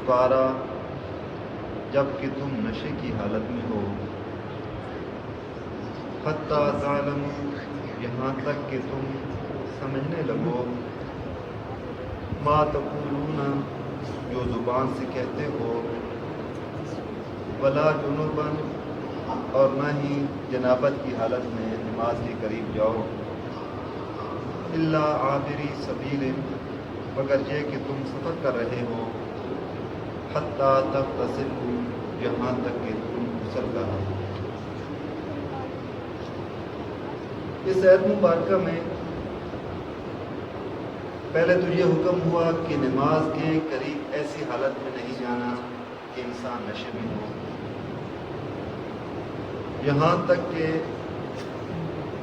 پارا جب کہ تم نشے کی حالت میں ہو، حتی تعلم یہاں تک کہ تم سمجھنے لگو، ما تقولون جو زبان سے کہتے ہو، ولا جنوباً اور نہ ہی جنابت کی حالت میں نماز کے قریب جاؤ، الا عابری سبیل مگر یہ کہ تم سفر کر رہے ہو، حتی تغتسلوا یہاں تک کہ تم غسل کرو۔ اس آیت مبارکہ میں پہلے تو یہ حکم ہوا کہ نماز کے قریب ایسی حالت میں نہیں جانا کہ انسان نشے میں ہو، یہاں تک کہ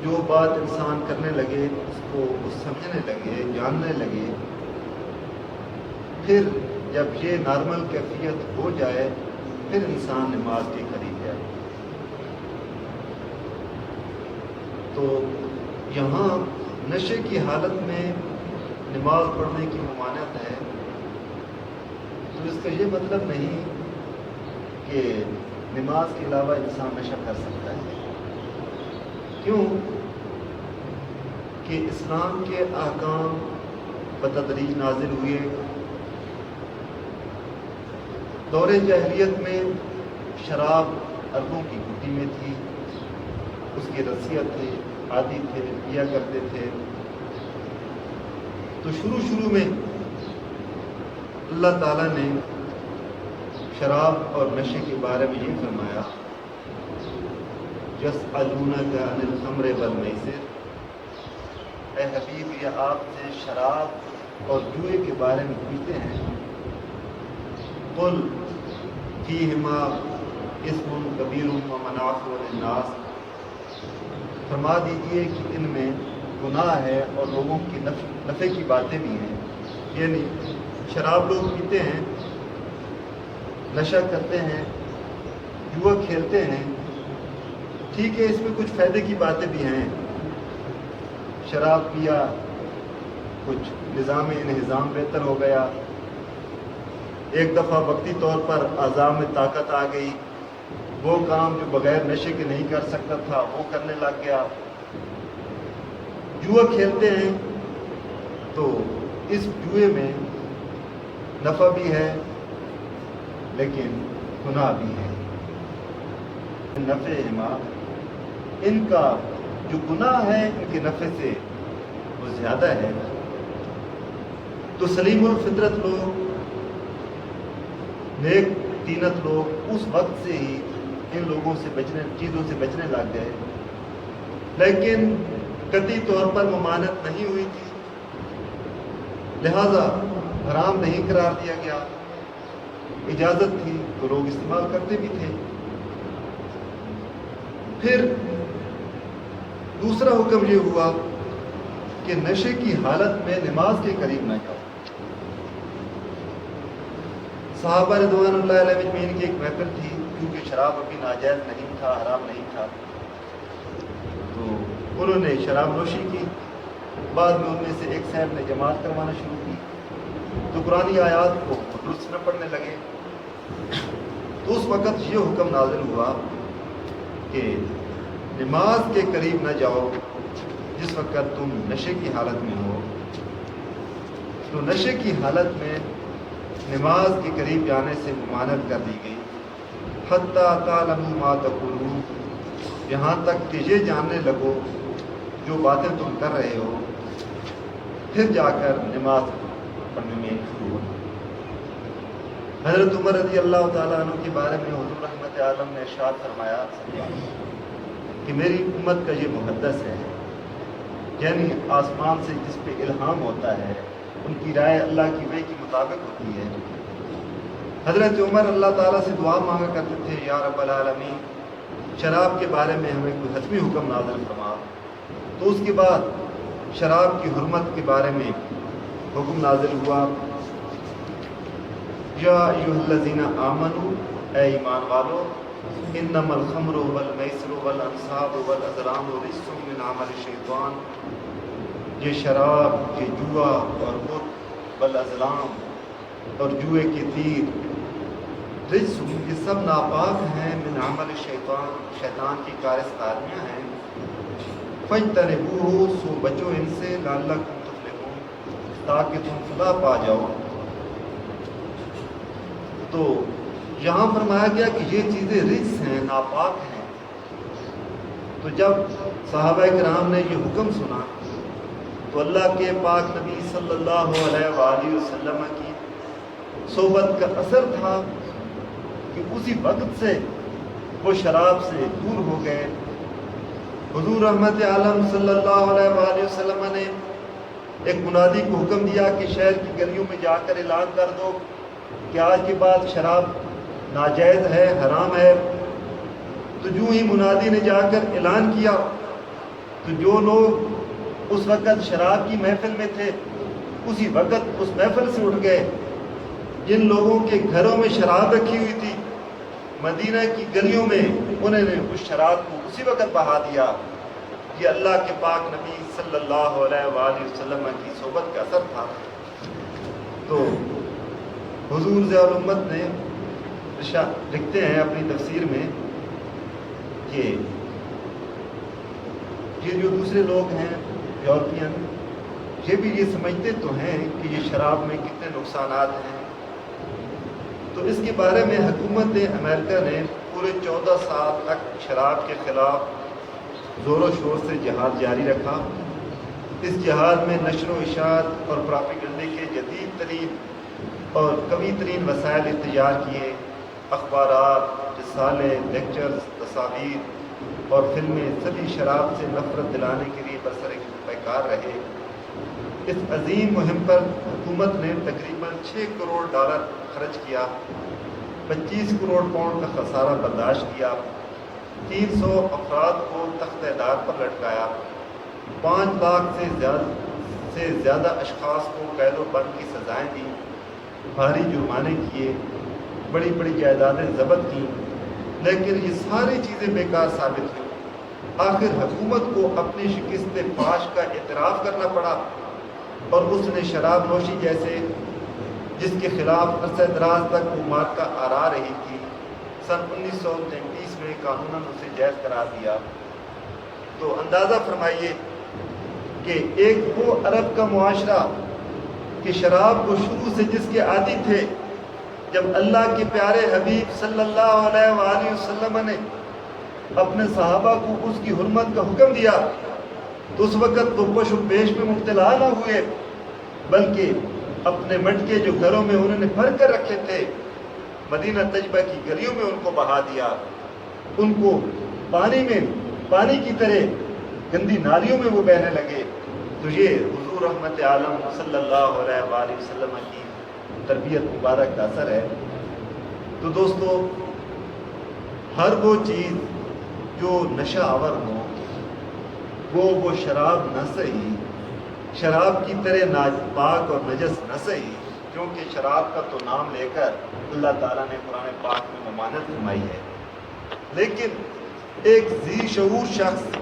جو بات انسان کرنے لگے اس کو سمجھنے لگے، جاننے لگے، پھر جب یہ نارمل کیفیت ہو جائے پھر انسان نماز کے قریب جائے۔ تو یہاں نشے کی حالت میں نماز پڑھنے کی ممانعت ہے، تو اس کا یہ مطلب نہیں کہ نماز کے علاوہ انسان نشہ کر سکتا ہے۔ کیوں کہ اسلام کے احکام بتدریج نازل ہوئے۔ دور جاہلیت میں شراب اربوں کی گھٹی میں تھی، اس کی رسیت تھے، عادی تھے، پیا کرتے تھے۔ تو شروع میں اللہ تعالیٰ نے شراب اور نشے کے بارے میں یہ فرمایا، یسألونک عن الخمر والمیسر، اے حبیب یہ آپ سے شراب اور جوئے کے بارے میں پوچھتے ہیں، قل فیہما اسم کبیر ومنافع للناس، فرما دیجئے کہ ان میں گناہ ہے اور لوگوں کی نفع کی باتیں بھی ہیں۔ یعنی شراب لوگ پیتے ہیں، نشہ کرتے ہیں، جوا کھیلتے ہیں، ٹھیک ہے اس میں کچھ فائدے کی باتیں بھی ہیں۔ شراب پیا، کچھ نظام انہضام بہتر ہو گیا، ایک دفعہ وقتی طور پر اعضاء میں طاقت آ گئی، وہ کام جو بغیر نشے کے نہیں کر سکتا تھا وہ کرنے لگ گیا۔ جوا کھیلتے ہیں تو اس جوئے میں نفع بھی ہے لیکن گناہ بھی ہے۔ نفعہما، ان کا جو گناہ ہے ان کے نفع سے وہ زیادہ ہے۔ تو سلیم الفطرت لوگ، نیک طینت لوگ اس وقت سے ہی ان لوگوں سے چیزوں سے بچنے لگ گئے، لیکن قطعی طور پر ممانعت نہیں ہوئی تھی، لہذا حرام نہیں قرار دیا گیا، اجازت تھی تو لوگ استعمال کرتے بھی تھے۔ پھر دوسرا حکم یہ ہوا کہ نشے کی حالت میں نماز کے قریب نہ جاؤ۔ صحابہ رضوان اللہ علیہ اجمعین کی ایک محفل تھی، کیونکہ شراب ابھی ناجائز نہیں تھا، حرام نہیں تھا، تو انہوں نے شراب نوشی کی۔ بعد میں ان میں سے ایک صاحب نے جماعت کروانا شروع کی، تو قرآنی آیات کو درست نہ پڑھنے لگے۔ تو اس وقت یہ حکم نازل ہوا کہ نماز کے قریب نہ جاؤ جس وقت تم نشے کی حالت میں ہو۔ تو نشے کی حالت میں نماز کے قریب جانے سے ممانعت کر دی گئی، حتی تعلموا ما تقولون، یہاں تک کہ یہ جاننے لگو جو باتیں تم کر رہے ہو، پھر جا کر نماز پڑھنے میں شروع ہو۔ حضرت عمر رضی اللہ تعالیٰ عنہ کے بارے میں حضور رحمت عالم نے ارشاد فرمایا کہ میری امت کا یہ محدث ہے، یعنی آسمان سے جس پہ الہام ہوتا ہے ان کی رائے اللہ کی وحی کے مطابق ہوتی ہے۔ حضرت عمر اللہ تعالیٰ سے دعا مانگا کرتے تھے، یا رب العالمین شراب کے بارے میں ہمیں کوئی حتمی حکم نازل فرما۔ تو اس کے بعد شراب کی حرمت کے بارے میں حکم نازل ہوا، یا ایھا الذین آمنوا، اے ایمان والو، انما الخمر والمیسر والانصاب والازلام رجس من عمل الشیطان، یہ شراب، یہ جوا اور بت والازلام اور جوئے کے تیر رجس، یہ سب ناپاک ہیں، من عمل شیطان کی کارستانیاں ہیں. فاجتنبوہ، سو بچو ان سے، لعلکم تفلحون، تاکہ تم فلاح پا جاؤ. تو یہاں فرمایا گیا کہ یہ چیزیں رجس ہیں، ناپاک ہیں. تو جب صحابہ کرام نے یہ حکم سنا تو اللہ کے پاک نبی صلی اللہ علیہ وآلہ وسلم کی صحبت کا اثر تھا کہ اسی وقت سے وہ شراب سے دور ہو گئے. حضور رحمت عالم صلی اللہ علیہ وآلہ وسلم نے ایک منادی کو حکم دیا کہ شہر کی گلیوں میں جا کر اعلان کر دو کہ آج کے بعد شراب ناجائز ہے، حرام ہے. تو جو ہی منادی نے جا کر اعلان کیا تو جو لوگ اس وقت شراب کی محفل میں تھے اسی وقت اس محفل سے اٹھ گئے. جن لوگوں کے گھروں میں شراب رکھی ہوئی تھی مدینہ کی گلیوں میں انہوں نے اس شراب کو اسی وقت بہا دیا. یہ اللہ کے پاک نبی صلی اللہ علیہ وآلہ وسلم کی صحبت کا اثر تھا. تو حضور ضیاء الامت نے لکھتے ہیں اپنی تفسیر میں کہ یہ جو دوسرے لوگ ہیں یورپین، یہ بھی یہ سمجھتے تو ہیں کہ یہ شراب میں کتنے نقصانات ہیں. تو اس کے بارے میں حکومت امریکہ نے پورے 14 سال تک شراب کے خلاف زور و شور سے جہاد جاری رکھا. اس جہاد میں نشر و اشاعت اور پراپیگنڈے کے جدید ترین اور قوی ترین وسائل اختیار کیے. اخبارات، رسالے، لیکچرز، تصاویر اور فلمیں سبھی شراب سے نفرت دلانے کے لیے برسر پیکار رہے. اس عظیم مہم پر حکومت نے تقریباً $6 کروڑ خرچ کیا، 25 کروڑ پاؤنڈ کا خسارہ برداشت کیا، 300 افراد کو تخت دار پر لٹکایا، 5 لاکھ سے زیادہ اشخاص کو قید و بند کی سزائیں دیں، بھاری جرمانے کیے، بڑی بڑی جائیدادیں ضبط کیں. لیکن یہ ساری چیزیں بیکار ثابت ہوئیں. آخر حکومت کو اپنی شکست فاش کا اعتراف کرنا پڑا اور اس نے شراب نوشی جیسے جس کے خلاف عرصہ دراز تک وہ مارکہ آرا رہی تھی، سن 1933 میں قانوناً اسے جائز قرار دیا. تو اندازہ فرمائیے کہ ایک وہ عرب کا معاشرہ کہ شراب کو شروع سے جس کے عادی تھے، جب اللہ کے پیارے حبیب صلی اللہ علیہ وآلہ وسلم نے اپنے صحابہ کو اس کی حرمت کا حکم دیا تو اس وقت وہ پش و پیش میں مبتلا نہ ہوئے، بلکہ اپنے مٹکے جو گھروں میں انہوں نے بھر کر رکھے تھے مدینہ طیبہ کی گلیوں میں ان کو بہا دیا. ان کو پانی کی طرح گندی نالیوں میں وہ بہنے لگے. تو یہ حضور رحمت عالم صلی اللہ علیہ وآلہ وسلم کی تربیت مبارک کا اثر ہے. تو دوستو، ہر وہ چیز جو نشہ آور ہو وہ شراب نہ سہی، شراب کی طرح ناپاک اور نجس نہ سہی، کیونکہ شراب کا تو نام لے کر اللہ تعالیٰ نے قرآن پاک میں ممانعت فرمائی ہے. لیکن ایک ذی شعور شخص،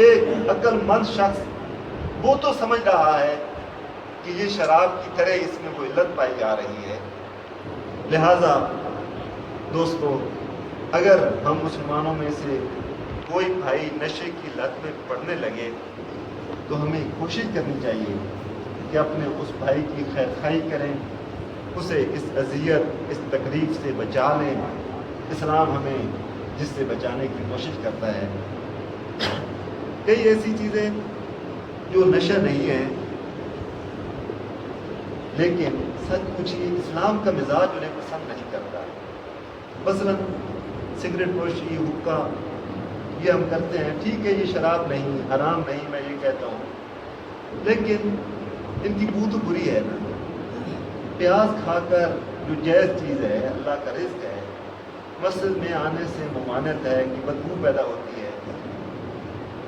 ایک عقل مند شخص وہ تو سمجھ رہا ہے کہ یہ شراب کی طرح اس میں وہ علت پائی جا رہی ہے. لہٰذا دوستو، اگر ہم مسلمانوں میں سے کوئی بھائی نشے کی لت میں پڑنے لگے تو ہمیں کوشش کرنی چاہیے کہ اپنے اس بھائی کی خیر خواہی کریں، اسے اس اذیت، اس تکلیف سے بچا لیں. اسلام ہمیں جس سے بچانے کی کوشش کرتا ہے. کئی ایسی چیزیں جو نشہ نہیں ہے لیکن سچ پوچھیے اسلام کا مزاج انہیں پسند نہیں کرتا. مثلاً سگریٹ نوشی، حقہ، یہ ہم کرتے ہیں، ٹھیک ہے یہ شراب نہیں، حرام نہیں، میں یہ کہتا ہوں، لیکن ان کی بو تو بری ہے نا. پیاز کھا کر جو جائز چیز ہے، اللہ کا رزق ہے، مسجد میں آنے سے ممانعت ہے کہ بدبو پیدا ہوتی ہے.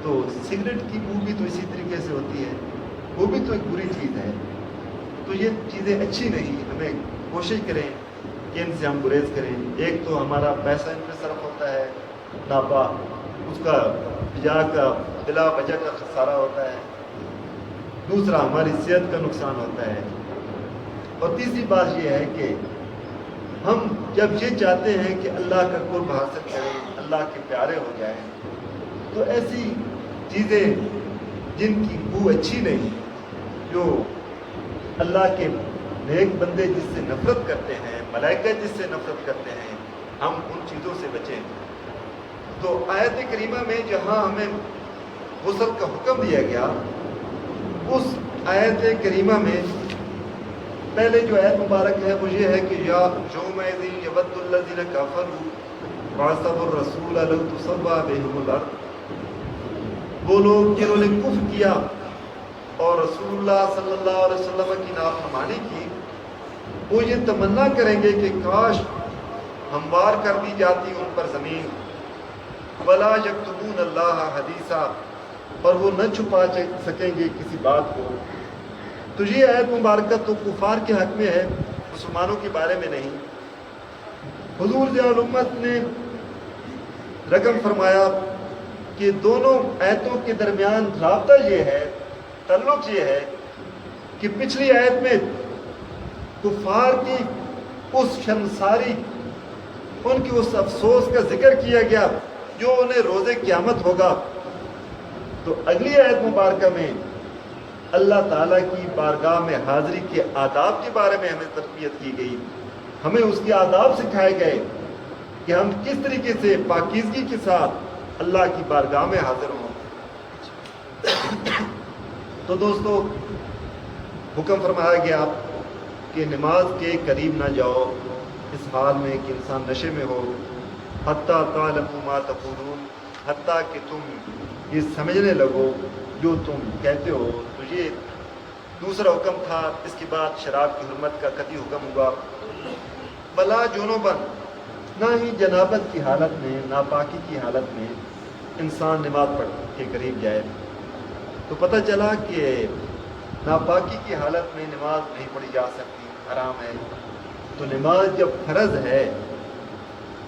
تو سگریٹ کی بو بھی تو اسی طریقے سے ہوتی ہے، وہ بھی تو ایک بری چیز ہے. تو یہ چیزیں اچھی نہیں. ہمیں کوشش کریں کہ ان سے ہم گریز کریں. ایک تو ہمارا پیسہ ان پہ صرف ہوتا ہے ناپا، اس کا بجا کا بلا وجہ کا خسارہ ہوتا ہے. دوسرا ہماری صحت کا نقصان ہوتا ہے، اور تیسری بات یہ ہے کہ ہم جب یہ چاہتے ہیں کہ اللہ کا قرب حاصل کریں، اللہ کے پیارے ہو جائیں، تو ایسی چیزیں جن کی بو اچھی نہیں، جو اللہ کے نیک بندے جس سے نفرت کرتے ہیں، ملائکہ جس سے نفرت کرتے ہیں، ہم ان چیزوں سے بچیں۔ تو آیت کریمہ میں جہاں ہمیں غسل کا حکم دیا گیا، اس آیت کریمہ میں پہلے جو آیت مبارک ہے وہ یہ ہے کہ یا یومئذ یود الذین کفروا وعصوا الرسول لو تسوی بہم الارض، وہ لوگ جنہوں نے کفر کیا اور رسول اللہ صلی اللہ علیہ وسلم کی نافرمانی کی، وہ یہ تمنا کریں گے کہ کاش ہموار کر دی جاتی ان پر زمین، ولا یکتمون اللہ حدیثا، اور وہ نہ چھپا سکیں گے کسی بات کو۔ تو یہ آیت مبارکہ تو کفار کے حق میں ہے، مسلمانوں کے بارے میں نہیں۔ حضور ضیاء الامت نے رقم فرمایا کہ دونوں آیتوں کے درمیان رابطہ یہ ہے، تعلق یہ ہے کہ پچھلی آیت میں کفار کی اس شرمساری، ان کی اس افسوس کا ذکر کیا گیا جو انہیں روز قیامت ہوگا، تو اگلی آیت مبارکہ میں اللہ تعالیٰ کی بارگاہ میں حاضری کے آداب کے بارے میں ہمیں تربیت کی گئی، ہمیں اس کے آداب سکھائے گئے کہ ہم کس طریقے سے پاکیزگی کے ساتھ اللہ کی بارگاہ میں حاضر ہوں۔ تو دوستو، حکم فرمایا گیا کہ نماز کے قریب نہ جاؤ اس حال میں کہ انسان نشے میں ہو، حتیٰ تعلموا ما تقولون، حتیٰ کہ تم یہ سمجھنے لگو جو تم کہتے ہو۔ تو یہ دوسرا حکم تھا۔ اس کے بعد شراب کی حرمت کا قطعی حکم ہوا، بلا جنوباً، نہ ہی جنابت کی حالت میں، ناپاکی کی حالت میں انسان نماز پڑھ کے قریب جائے۔ تو پتہ چلا کہ ناپاکی کی حالت میں نماز نہیں پڑھی جا سکتی، حرام ہے۔ تو نماز جب فرض ہے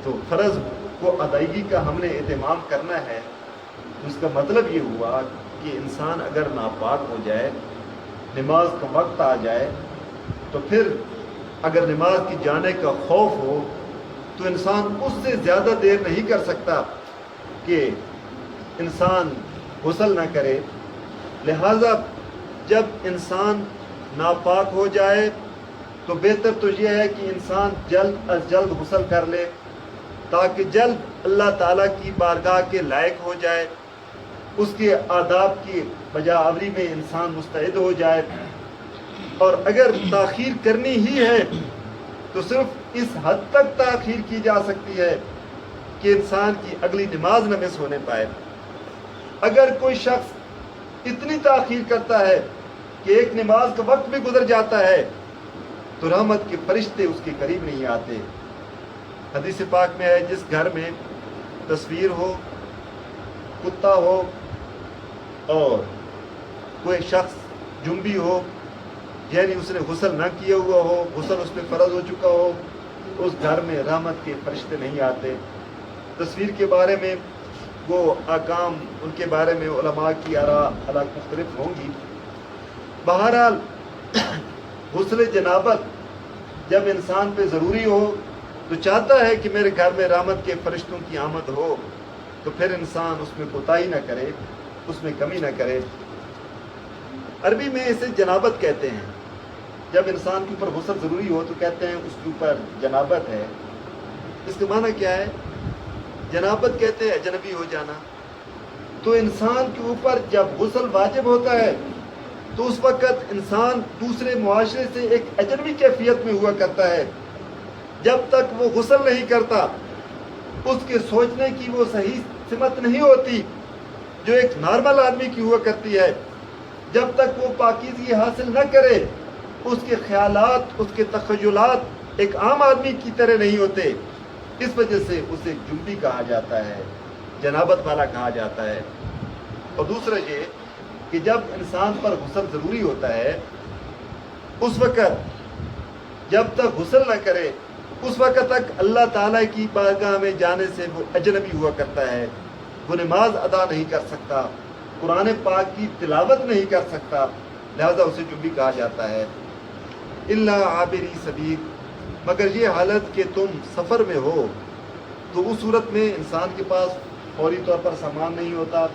تو فرض کو ادائیگی کا ہم نے اہتمام کرنا ہے۔ اس کا مطلب یہ ہوا کہ انسان اگر ناپاک ہو جائے، نماز کا وقت آ جائے، تو پھر اگر نماز کی جانے کا خوف ہو تو انسان اس سے زیادہ دیر نہیں کر سکتا کہ انسان غسل نہ کرے۔ لہٰذا جب انسان ناپاک ہو جائے تو بہتر تو یہ ہے کہ انسان جلد از جلد غسل کر لے، تاکہ جلد اللہ تعالیٰ کی بارگاہ کے لائق ہو جائے، اس کے آداب کی بجا آوری میں انسان مستعد ہو جائے۔ اور اگر تاخیر کرنی ہی ہے تو صرف اس حد تک تاخیر کی جا سکتی ہے کہ انسان کی اگلی نماز نہ مس ہونے پائے۔ اگر کوئی شخص اتنی تاخیر کرتا ہے کہ ایک نماز کا وقت بھی گزر جاتا ہے تو رحمت کے فرشتے اس کے قریب نہیں آتے۔ حدیث پاک میں ہے، جس گھر میں تصویر ہو، کتا ہو اور کوئی شخص جنبی ہو، یعنی اس نے غسل نہ کیا ہوا ہو، غسل اس پہ فرض ہو چکا ہو، اس گھر میں رحمت کے فرشتے نہیں آتے۔ تصویر کے بارے میں وہ احکام، ان کے بارے میں علماء کی آراء الگ مختلف ہوں گی۔ بہرحال غسل جنابت جب انسان پہ ضروری ہو تو چاہتا ہے کہ میرے گھر میں رحمت کے فرشتوں کی آمد ہو، تو پھر انسان اس میں کوتاہی نہ کرے، اس میں کمی نہ کرے۔ عربی میں اسے جنابت کہتے ہیں۔ جب انسان کے اوپر غسل ضروری ہو تو کہتے ہیں اس کے اوپر جنابت ہے۔ اس کا معنی کیا ہے؟ جنابت کہتے ہیں اجنبی ہو جانا۔ تو انسان کے اوپر جب غسل واجب ہوتا ہے تو اس وقت انسان دوسرے معاشرے سے ایک اجنبی کیفیت میں ہوا کرتا ہے۔ جب تک وہ غسل نہیں کرتا، اس کے سوچنے کی وہ صحیح سمت نہیں ہوتی جو ایک نارمل آدمی کی ہوا کرتی ہے۔ جب تک وہ پاکیزگی حاصل نہ کرے، اس کے خیالات، اس کے تخیلات ایک عام آدمی کی طرح نہیں ہوتے۔ اس وجہ سے اسے جنبی کہا جاتا ہے، جنابت والا کہا جاتا ہے۔ اور دوسرا یہ کہ جب انسان پر غسل ضروری ہوتا ہے، اس وقت جب تک غسل نہ کرے، اس وقت تک اللہ تعالیٰ کی بارگاہ میں جانے سے وہ اجنبی ہوا کرتا ہے۔ وہ نماز ادا نہیں کر سکتا، قرآن پاک کی تلاوت نہیں کر سکتا، لہذا اسے جنبی کہا جاتا ہے۔ الا عابری سبیل، مگر یہ حالت کہ تم سفر میں ہو، تو اس صورت میں انسان کے پاس فوری طور پر سامان نہیں ہوتا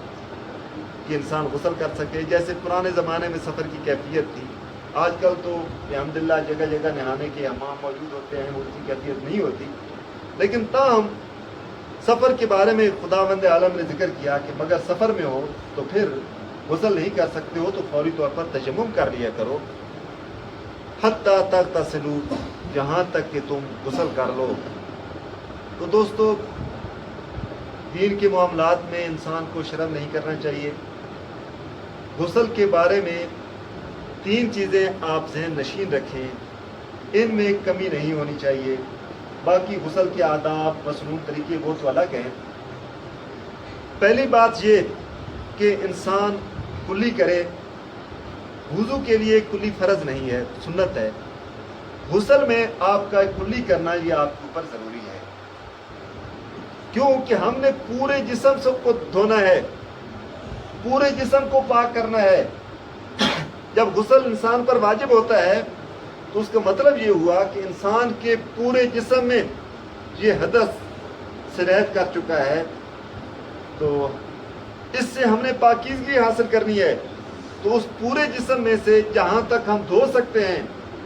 کہ انسان غسل کر سکے، جیسے پرانے زمانے میں سفر کی کیفیت تھی۔ آج کل تو الحمدللہ جگہ جگہ نہانے کے حمام موجود ہوتے ہیں، اس کی کیفیت نہیں ہوتی، لیکن تاہم سفر کے بارے میں خداوند عالم نے ذکر کیا کہ مگر سفر میں ہو تو پھر غسل نہیں کر سکتے ہو تو فوری طور پر تیمم کر لیا کرو، حتیٰ تغتسلوا، جہاں تک کہ تم غسل کر لو۔ تو دوستو، دین کے معاملات میں انسان کو شرم نہیں کرنا چاہیے۔ غسل کے بارے میں 3 چیزیں آپ ذہن نشین رکھیں، ان میں کمی نہیں ہونی چاہیے۔ باقی غسل کے آداب، مصنون طریقے وہ تو الگ ہیں۔ پہلی بات یہ کہ انسان کلی کرے، وضو کے لیے کلی فرض نہیں ہے، سنت ہے۔ غسل میں آپ کا کلی کرنا یہ آپ کے اوپر ضروری ہے، کیونکہ ہم نے پورے جسم کو دھونا ہے، پورے جسم کو پاک کرنا ہے۔ جب غسل انسان پر واجب ہوتا ہے تو اس کا مطلب یہ ہوا کہ انسان کے پورے جسم میں یہ حدث سرایت کر چکا ہے، تو اس سے ہم نے پاکیزگی حاصل کرنی ہے۔ تو اس پورے جسم میں سے جہاں تک ہم دھو سکتے ہیں،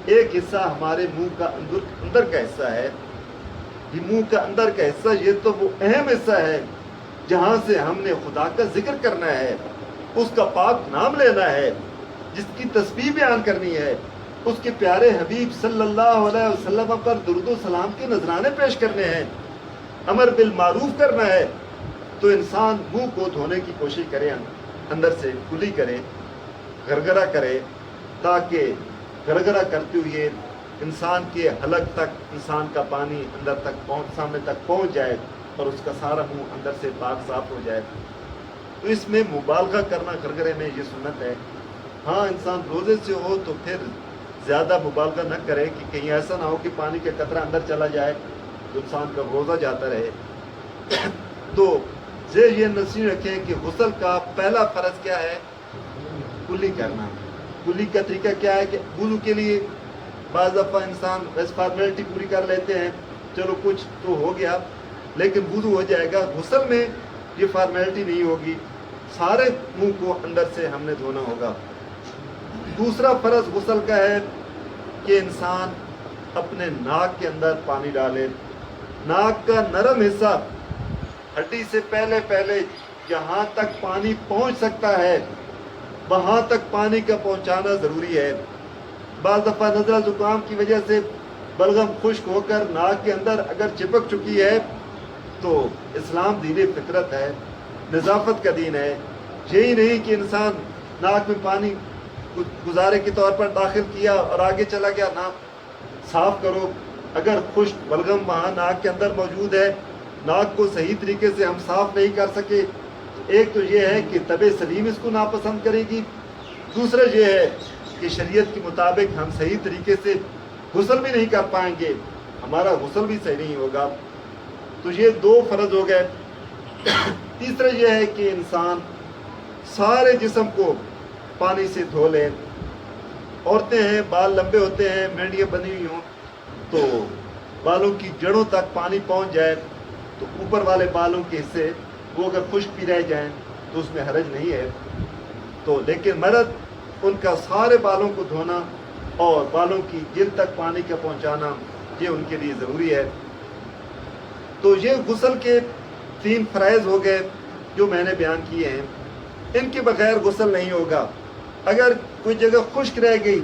ایک حصہ ہمارے منہ کا اندر کا حصہ ہے۔ یہ منہ کا اندر کا حصہ یہ تو وہ اہم حصہ ہے جہاں سے ہم نے خدا کا ذکر کرنا ہے، اس کا پاک نام لینا ہے، جس کی تسبیح بیان کرنی ہے، اس کے پیارے حبیب صلی اللہ علیہ وسلم پر درود و سلام کے نذرانے پیش کرنے ہیں، امر بالمعروف کرنا ہے۔ تو انسان منہ کو دھونے کی کوشش کرے، اندر سے کلی کرے، گرگرا کرے، تاکہ گرگرا کرتے ہوئے انسان کے حلق تک انسان کا پانی اندر تک سامنے تک پہنچ جائے اور اس کا سارا منہ اندر سے پاک صاف ہو جائے۔ تو اس میں مبالغہ کرنا گرگرے میں یہ سنت ہے۔ ہاں، انسان روزے سے ہو تو پھر زیادہ مبالغہ نہ کرے کہ کہیں ایسا نہ ہو کہ پانی کا قطرہ اندر چلا جائے تو انسان کا روزہ جاتا رہے۔ تو یہ نصیحت رکھیں کہ غسل کا پہلا فرض کیا ہے؟ کلی کرنا۔ کلی کا طریقہ کیا ہے کہ وضو کے لیے بعض دفعہ انسان بس فارمیلٹی پوری کر لیتے ہیں، چلو کچھ تو ہو گیا، لیکن وضو ہو جائے گا۔ غسل میں یہ فارمیلٹی نہیں ہوگی، سارے منہ کو اندر سے ہم نے دھونا ہوگا۔ دوسرا فرض غسل کا ہے کہ انسان اپنے ناک کے اندر پانی ڈالے۔ ناک کا نرم حصہ ہڈی سے پہلے جہاں تک پانی پہنچ سکتا ہے وہاں تک پانی کا پہنچانا ضروری ہے۔ بعض دفعہ نزلہ زکام کی وجہ سے بلغم خشک ہو کر ناک کے اندر اگر چپک چکی ہے تو اسلام دین فطرت ہے، نظافت کا دین ہے۔ یہی نہیں کہ انسان ناک میں پانی گزارے کے طور پر داخل کیا اور آگے چلا گیا، نہ، صاف کرو۔ اگر خشک بلغم وہاں ناک کے اندر موجود ہے، ناک کو صحیح طریقے سے ہم صاف نہیں کر سکے، ایک تو یہ ہے کہ طبع سلیم اس کو ناپسند کرے گی، دوسرا یہ ہے کہ شریعت کے مطابق ہم صحیح طریقے سے غسل بھی نہیں کر پائیں گے، ہمارا غسل بھی صحیح نہیں ہوگا۔ تو یہ 2 فرض ہو گئے۔ تیسرا یہ ہے کہ انسان سارے جسم کو پانی سے دھو لے۔ عورتیں ہیں، بال لمبے ہوتے ہیں، مینڈیاں بنی ہوئی ہوں تو بالوں کی جڑوں تک پانی پہنچ جائے تو اوپر والے بالوں کے حصے وہ اگر خشک بھی رہ جائیں تو اس میں حرج نہیں ہے۔ تو لیکن مرد ان کا سارے بالوں کو دھونا اور بالوں کی جلد تک پانی کا پہنچانا یہ ان کے لیے ضروری ہے۔ تو یہ غسل کے 3 فرائض ہو گئے جو میں نے بیان کیے ہیں، ان کے بغیر غسل نہیں ہوگا۔ اگر کوئی جگہ خشک رہ گئی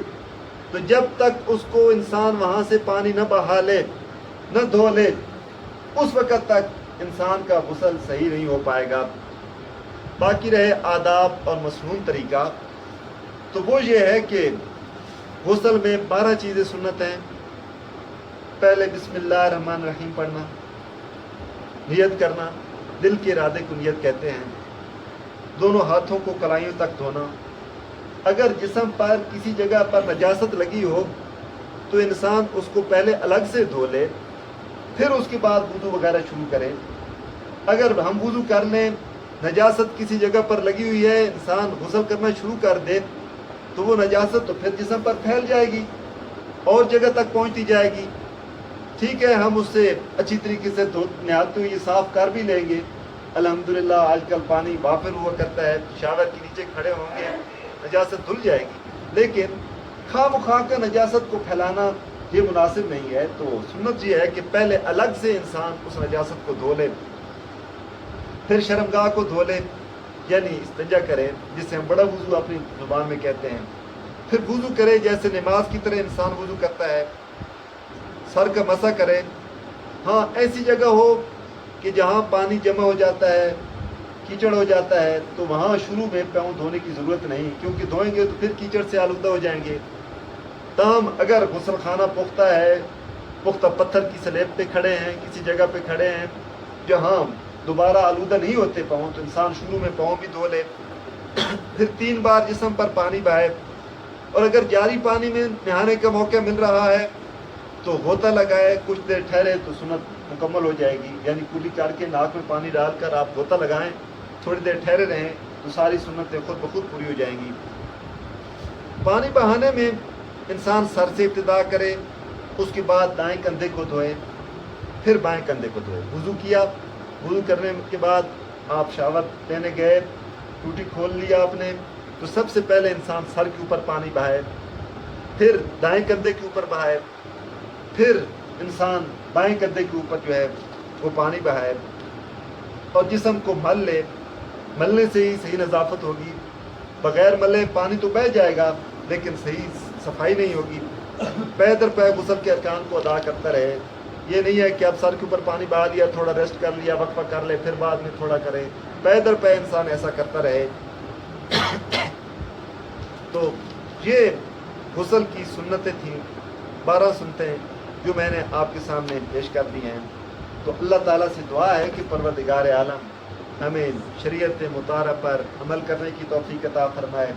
تو جب تک اس کو انسان وہاں سے پانی نہ بہا لے، نہ دھو لے، اس وقت تک انسان کا غسل صحیح نہیں ہو پائے گا۔ باقی رہے آداب اور مصنون طریقہ، تو وہ یہ ہے کہ غسل میں 12 چیزیں سنت ہیں۔ پہلے بسم اللہ الرحمن الرحیم پڑھنا، نیت کرنا، دل کے ارادے کو نیت کہتے ہیں، دونوں ہاتھوں کو کلائیوں تک دھونا۔ اگر جسم پر کسی جگہ پر نجاست لگی ہو تو انسان اس کو پہلے الگ سے دھو لے، پھر اس کے بعد وضو وغیرہ شروع کرے۔ اگر ہم وضو کر لیں، نجاست کسی جگہ پر لگی ہوئی ہے، انسان غسل کرنا شروع کر دے تو وہ نجاست تو پھر جسم پر پھیل جائے گی اور جگہ تک پہنچتی جائے گی. ٹھیک ہے ہم اس سے اچھی طریقے سے نہاتے ہوئے صاف کر بھی لیں گے. الحمدللہ آج کل پانی وافر ہوا کرتا ہے, شاور کے نیچے کھڑے ہوں گے نجاست دھل جائے گی. لیکن خواہ مخواہ کا نجاست کو پھیلانا یہ مناسب نہیں ہے. تو سنت یہ ہے کہ پہلے الگ سے انسان اس نجاست کو دھو لے, پھر شرمگاہ کو دھو لے, یعنی استنجا کرے جسے ہم بڑا وضو اپنی زبان میں کہتے ہیں. پھر وضو کرے جیسے نماز کی طرح انسان وضو کرتا ہے, سر کا مسح کرے. ہاں ایسی جگہ ہو کہ جہاں پانی جمع ہو جاتا ہے, کیچڑ ہو جاتا ہے, تو وہاں شروع میں پاؤں دھونے کی ضرورت نہیں, کیونکہ دھوئیں گے تو پھر کیچڑ سے آلودہ ہو جائیں گے. تاہم اگر غسل خانہ پختہ ہے, پختہ پتھر کی سلیب پہ کھڑے ہیں, کسی جگہ پہ کھڑے ہیں جہاں دوبارہ آلودہ نہیں ہوتے پاؤں, تو انسان شروع میں پاؤں بھی دھو لے. پھر 3 بار جسم پر پانی بہائے, اور اگر جاری پانی میں نہانے کا موقع مل رہا ہے تو غوطہ لگائے, کچھ دیر ٹھہرے تو سنت مکمل ہو جائے گی. یعنی کلی کر کے ناک میں پانی ڈال کر آپ غوطہ لگائیں, تھوڑی دیر ٹھہرے رہیں تو ساری سنتیں خود بخود پوری ہو جائیں گی. پانی بہانے میں انسان سر سے ابتدا کرے, اس کے بعد دائیں کندھے کو دھوئے, پھر بائیں کندھے کو دھوئے. وضو کیا, وضو کرنے کے بعد آپ شاور لینے گئے, ٹوٹی کھول لیا آپ نے, تو سب سے پہلے انسان سر کے اوپر پانی بہائے, پھر دائیں کندھے کے اوپر بہائے, پھر انسان بائیں کندھے کے اوپر جو ہے وہ پانی بہائے, اور جسم کو مل لے. ملنے سے ہی صحیح نظافت ہوگی. بغیر ملے پانی تو بہہ جائے گا لیکن صحیح صفائی نہیں ہوگی. پے در پے غسل کے ارکان کو ادا کرتا رہے. یہ نہیں ہے کہ اب سر کے اوپر پانی بہا لیا, تھوڑا ریسٹ کر لیا, وقفہ کر لے, پھر بعد میں تھوڑا کرے. پے در پے انسان ایسا کرتا رہے. تو یہ غسل کی سنتیں تھیں, 12 سنتیں جو میں نے آپ کے سامنے پیش کر دی ہیں. تو اللہ تعالیٰ سے دعا ہے کہ پروردگار عالم ہمیں شریعت مطالعہ پر عمل کرنے کی توفیق عطا فرمائے.